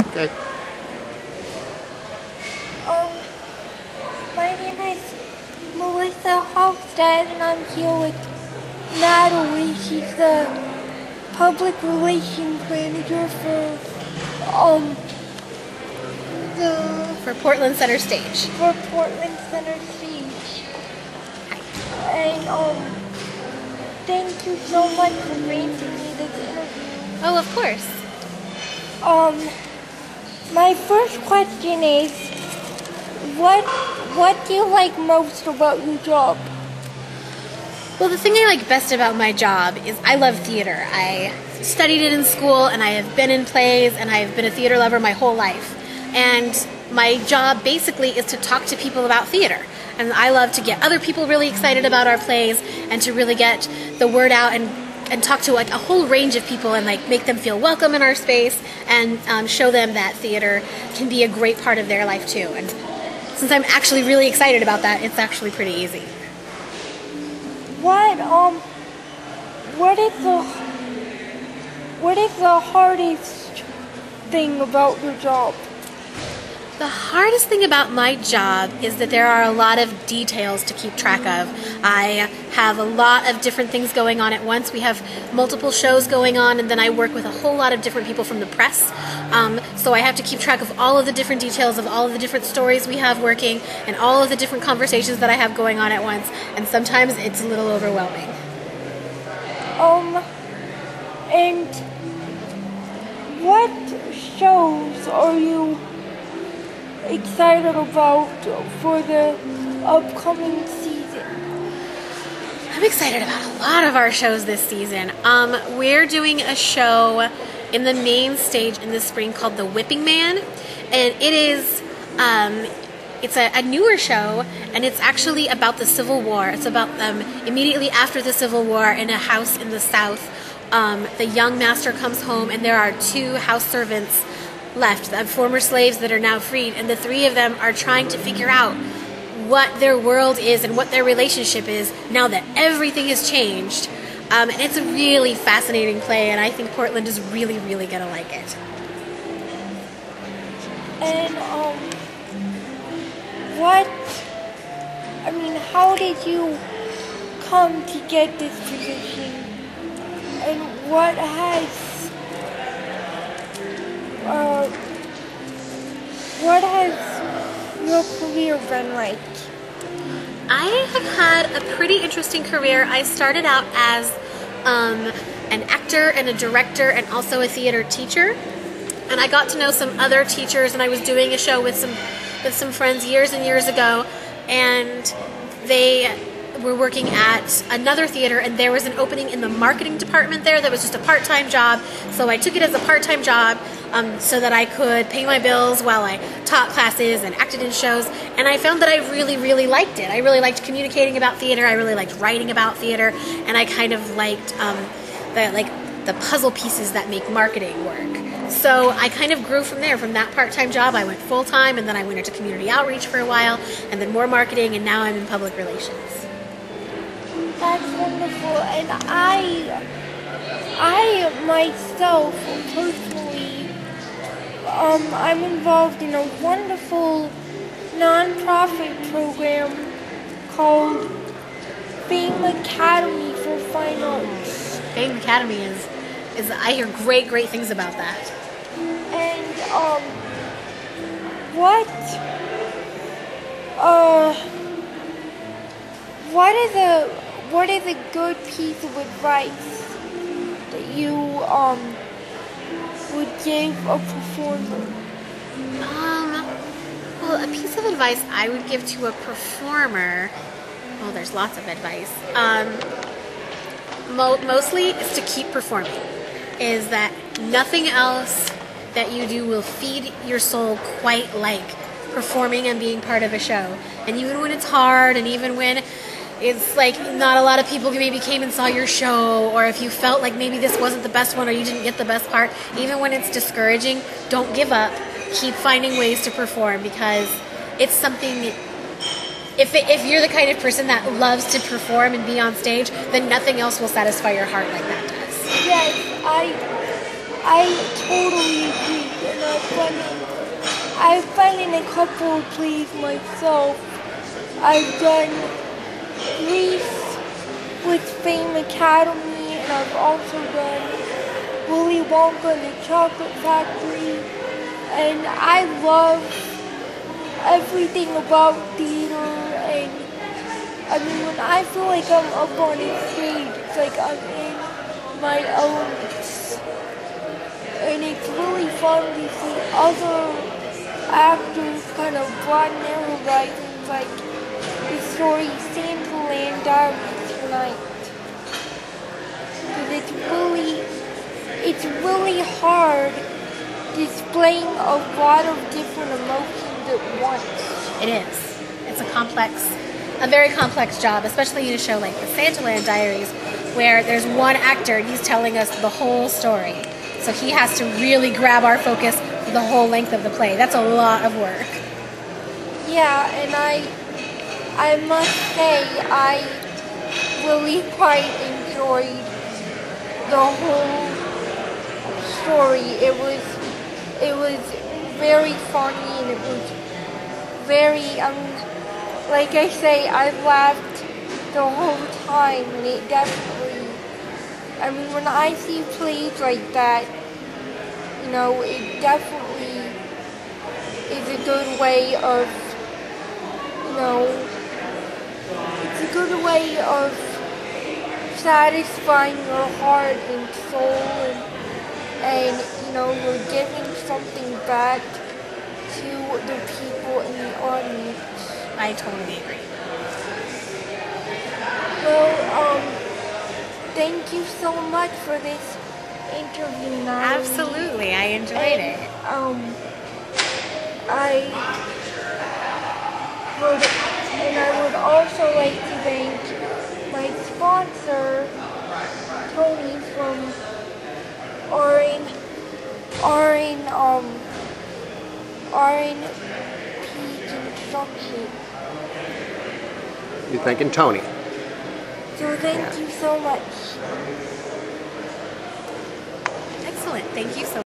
Okay. Um, my name is Melissa Hofstad, and I'm here with Natalie. She's the public relations manager For Portland Center Stage. for Portland Center Stage. And thank you so much for granting me this interview. Oh, of course. My first question is, what do you like most about your job? Well, the thing I like best about my job is I love theater. I studied it in school, and I have been in plays, and I've been a theater lover my whole life. And my job basically is to talk to people about theater. And I love to get other people really excited about our plays and to really get the word out and talk to like a whole range of people and like make them feel welcome in our space and show them that theater can be a great part of their life too. And since I'm actually really excited about that, it's actually pretty easy. What is the hardest thing about your job? The hardest thing about my job is that there are a lot of details to keep track of. I have a lot of different things going on at once. We have multiple shows going on, and then I work with a whole lot of different people from the press. So I have to keep track of all of the different details of all of the different stories we have working and all of the different conversations that I have going on at once. And sometimes it's a little overwhelming. And what shows are you excited about for the upcoming season? I'm excited about a lot of our shows this season. We're doing a show in the main stage in the spring called The Whipping Man, and it is it's a newer show, and it's actually about the Civil War. It's about immediately after the Civil War in a house in the South. The young master comes home, and there are two house servants left, the former slaves that are now freed, and the three of them are trying to figure out what their world is and what their relationship is now that everything has changed. And it's a really fascinating play, and I think Portland is really, really going to like it. And how did you come to get this position? And what has your career been like? I have had a pretty interesting career. I started out as an actor and a director and also a theater teacher. And I got to know some other teachers, and I was doing a show with some friends years and years ago, and they were working at another theater, and there was an opening in the marketing department there that was just a part-time job. So I took it as a part-time job so that I could pay my bills while I taught classes and acted in shows, and I found that I really, really liked it. I really liked communicating about theater, I really liked writing about theater, and I kind of liked the puzzle pieces that make marketing work. So I kind of grew from there. From that part-time job, I went full-time, and then I went into community outreach for a while, and then more marketing, and now I'm in public relations. That's wonderful, and I myself personally, I'm involved in a wonderful nonprofit program called Fame Academy for Fine Arts. Fame Academy is I hear great things about that. And what is a good piece of advice that you would give a performer? Well, a piece of advice I would give to a performer, well, there's lots of advice. Mostly is to keep performing. Is that nothing else that you do will feed your soul quite like performing and being part of a show. And even when it's hard, and even when it's like not a lot of people maybe came and saw your show, or if you felt like maybe this wasn't the best one or you didn't get the best part, even when it's discouraging, don't give up. Keep finding ways to perform, because it's something, if you're the kind of person that loves to perform and be on stage, then nothing else will satisfy your heart like that does. Yes, I totally agree, and I've been in a couple of plays myself. I've done Grease with Fame Academy, and I've also done Willy Wonka and the Chocolate Factory. And I love everything about theater, and I mean, when I feel like I'm up on a stage, it's like I'm in my element. And it's really fun to see other actors kind of broaden their horizons, like the story Santaland Diaries tonight. Because it's really hard displaying a lot of different emotions at once. It is. It's a very complex job, especially in a show like the Santaland Diaries, where there's one actor and he's telling us the whole story. So he has to really grab our focus for the whole length of the play. That's a lot of work. Yeah, and I must say I really quite enjoyed the whole story. It was very funny, and it was very, like I say, I laughed the whole time, and it definitely, I mean, when I see plays like that, you know, it definitely is a good way of, you know, it's a good way of satisfying your heart and soul, and you know, you're giving something back to the people in the audience. I totally agree. Well, thank you so much for this interview, Natalie. Absolutely, I enjoyed it. I would also like to thank my sponsor, Tony from RNP Construction. You're thanking Tony. So thank you so much. Excellent. Thank you so much.